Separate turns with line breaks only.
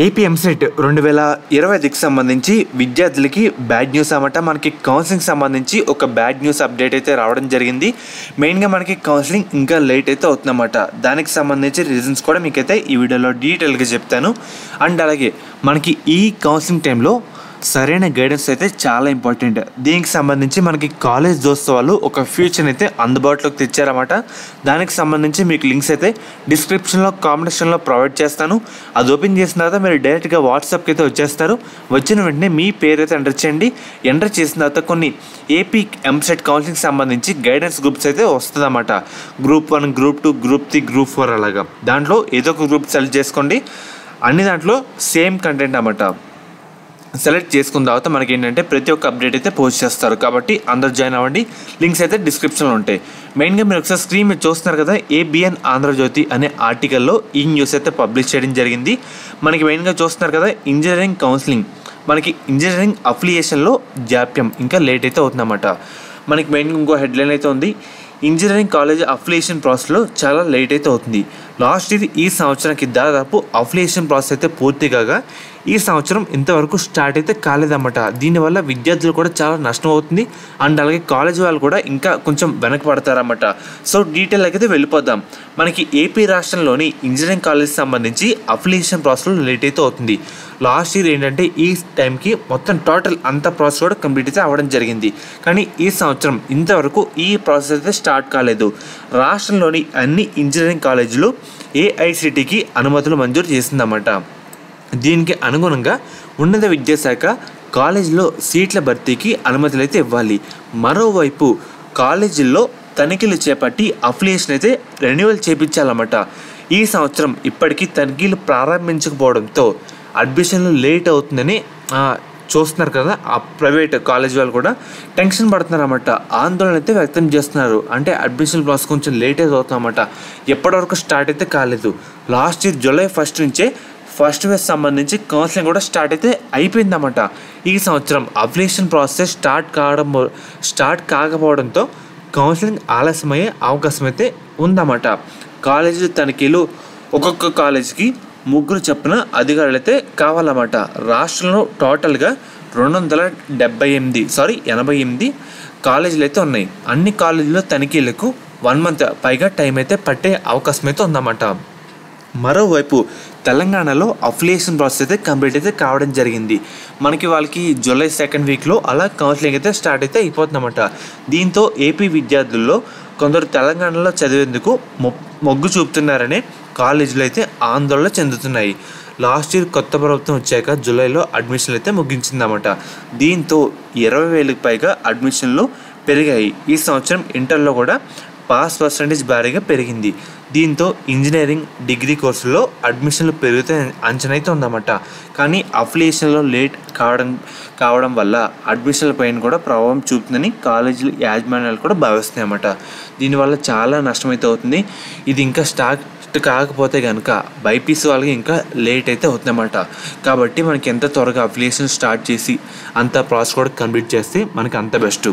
AP EAMCET 2025కి సంబంధించి విద్యార్థులకి bad news అన్నమాట. మనకి కౌన్సిలింగ్ సంబంధించి ఒక బ్యాడ్ న్యూస్ అప్డేట్ అయితే రావడం జరిగింది. మెయిన్గా మనకి కౌన్సిలింగ్ ఇంకా లేట్ అయితే అవుతుందన్నమాట. దానికి సంబంధించి రీజన్స్ కూడా మీకైతే ఈ వీడియోలో డీటెయిల్గా చెప్తాను. అండ్ అలాగే మనకి ఈ కౌన్సిలింగ్ టైంలో సరైన గైడెన్స్ అయితే చాలా ఇంపార్టెంట్. దీనికి సంబంధించి మనకి కాలేజ్ దోస్తు వాళ్ళు ఒక ఫ్యూచర్ అయితే అందుబాటులోకి తెచ్చారన్నమాట. దానికి సంబంధించి మీకు లింక్స్ అయితే డిస్క్రిప్షన్లో కామెంట్ సెక్షన్లో ప్రొవైడ్ చేస్తాను. అది ఓపెన్ చేసిన తర్వాత మీరు డైరెక్ట్గా వాట్సాప్కి అయితే వచ్చేస్తారు. వచ్చిన వెంటనే మీ పేరు అయితే ఎంటర్ చేయండి. ఎంటర్ చేసిన తర్వాత కొన్ని ఏపీ ఎంసెట్ కౌన్సిలింగ్ సంబంధించి గైడెన్స్ గ్రూప్స్ అయితే వస్తుందన్నమాట. గ్రూప్ 1, గ్రూప్ 2, గ్రూప్ 3, గ్రూప్ 4 అలాగా. దాంట్లో ఏదో ఒక గ్రూప్ సెలెక్ట్ చేసుకోండి. అన్ని దాంట్లో సేమ్ కంటెంట్ అన్నమాట. సెలెక్ట్ చేసుకున్న తర్వాత మనకి ఏంటంటే ప్రతి ఒక్క అప్డేట్ అయితే పోస్ట్ చేస్తారు. కాబట్టి అందరూ జాయిన్ అవ్వండి. లింక్స్ అయితే డిస్క్రిప్షన్లో ఉంటాయి. మెయిన్గా మీరు ఒకసారి స్క్రీన్ మీద చూస్తున్నారు కదా, ఏబిఎన్ ఆంధ్రజ్యోతి అనే ఆర్టికల్లో ఈ న్యూస్ అయితే పబ్లిష్ చేయడం జరిగింది. మనకి మెయిన్గా చూస్తున్నారు కదా, ఇంజనీరింగ్ కౌన్సిలింగ్, మనకి ఇంజనీరింగ్ అఫిలియేషన్లో జాప్యం ఇంకా లేట్ అయితే అవుతుందన్నమాట. మనకి మెయిన్గా ఇంకో హెడ్లైన్ అయితే ఉంది, ఇంజనీరింగ్ కాలేజ్ అఫిలియేషన్ ప్రాసెస్లో చాలా లేట్ అయితే అవుతుంది. లాస్ట్ ఇయర్ ఈ సంవత్సరానికి దాదాపు అఫిలియేషన్ ప్రాసెస్ అయితే పూర్తి కాగా ఈ సంవత్సరం ఇంతవరకు స్టార్ట్ అయితే కాలేదన్నమాట. దీనివల్ల విద్యార్థులు కూడా చాలా నష్టం అవుతుంది. అండ్ అలాగే కాలేజ్ వాళ్ళు కూడా ఇంకా కొంచెం వెనకపడతారన్నమాట. సో డీటెయిల్ అయితే వెళ్ళిపోదాం. మనకి ఏపీ రాష్ట్రంలోని ఇంజనీరింగ్ కాలేజ్ సంబంధించి అఫిలియేషన్ ప్రాసెస్లో లేట్ అయితే అవుతుంది. లాస్ట్ ఇయర్ ఏంటంటే ఈ టైంకి మొత్తం టోటల్ అంత ప్రాసెస్ కూడా కంప్లీట్ అయితే అవ్వడం జరిగింది. కానీ ఈ సంవత్సరం ఇంతవరకు ఈ ప్రాసెస్ అయితే స్టార్ట్ కాలేదు. రాష్ట్రంలోని అన్ని ఇంజనీరింగ్ కాలేజీలు ఏఐసిటికి అనుమతులు మంజూరు చేసిందన్నమాట. దీనికి అనుగుణంగా ఉన్నత విద్యాశాఖ కాలేజీలో సీట్ల భర్తీకి అనుమతులు అయితే ఇవ్వాలి. మరోవైపు కాలేజీల్లో తనిఖీలు చేపట్టి అఫిలియేషన్ అయితే రెన్యువల్ చేయించాలన్నమాట. ఈ సంవత్సరం ఇప్పటికీ తనిఖీలు ప్రారంభించకపోవడంతో అడ్మిషన్లు లేట్ అవుతుందని చూస్తున్నారు కదా, ఆ ప్రైవేట్ కాలేజ్ వాళ్ళు కూడా టెన్షన్ పడుతున్నారన్నమాట. ఆందోళన అయితే వ్యక్తం చేస్తున్నారు. అంటే అడ్మిషన్ ప్రాసెస్ కొంచెం లేట్ అయితే అవుతుందన్నమాట. ఎప్పటివరకు స్టార్ట్ అయితే కాలేదు. లాస్ట్ ఇయర్ జూలై 1 నుంచే ఫస్ట్ ఫేజ్ సంబంధించి కౌన్సిలింగ్ కూడా స్టార్ట్ అయితే అయిపోయిందన్నమాట. ఈ సంవత్సరం అఫిలియేషన్ ప్రాసెస్ స్టార్ట్ కాకపోవడంతో కౌన్సిలింగ్ ఆలస్యమయ్యే అవకాశం అయితే ఉందన్నమాట. కాలేజీ తనిఖీలు ఒక్కొక్క కాలేజీకి 3 చొప్పున అధికారులు అయితే కావాలన్నమాట. రాష్ట్రంలో టోటల్గా 88 కాలేజీలు అయితే ఉన్నాయి. అన్ని కాలేజీల్లో తనిఖీలకు 1 మంత్ పైగా టైం అయితే పట్టే అవకాశం అయితే ఉందన్నమాట. మరోవైపు తెలంగాణలో అఫిలియేషన్ ప్రాసెస్ అయితే కంప్లీట్ అయితే కావడం జరిగింది. మనకి వాళ్ళకి జూలై 2nd వీక్లో అలా కౌన్సిలింగ్ అయితే స్టార్ట్ అయితే అయిపోతుందన్నమాట. దీంతో ఏపీ విద్యార్థుల్లో కొందరు తెలంగాణలో చదివేందుకు మొగ్గు చూపుతున్నారనే కాలేజీలు అయితే ఆందోళన చెందుతున్నాయి. లాస్ట్ ఇయర్ కొత్త ప్రభుత్వం వచ్చాక జూలైలో అడ్మిషన్లు అయితే ముగించిందన్నమాట. దీంతో 20,000కి పైగా అడ్మిషన్లు పెరిగాయి. ఈ సంవత్సరం ఇంటర్లో కూడా పాస్ పర్సంటేజ్ భారీగా పెరిగింది. దీంతో ఇంజనీరింగ్ డిగ్రీ కోర్సుల్లో అడ్మిషన్లు పెరిగితే అంచనా అయితే ఉందన్నమాట. కానీ అఫిలియేషన్లో లేట్ కావడం వల్ల అడ్మిషన్ల పైన కూడా ప్రభావం చూపుతుందని కాలేజీలు యాజమాన్యాలు కూడా భావిస్తున్నాయి అన్నమాట. దీనివల్ల చాలా నష్టమైతే అవుతుంది. ఇది ఇంకా స్టార్ట్ కాకపోతే కనుక బైపీసీ వాళ్ళకి ఇంకా లేట్ అయితే అవుతుందన్నమాట. కాబట్టి మనకి ఎంత త్వరగా అఫిలియేషన్ స్టార్ట్ చేసి అంత ప్రాసెస్ కూడా కంప్లీట్ చేస్తే మనకి అంత బెస్ట్.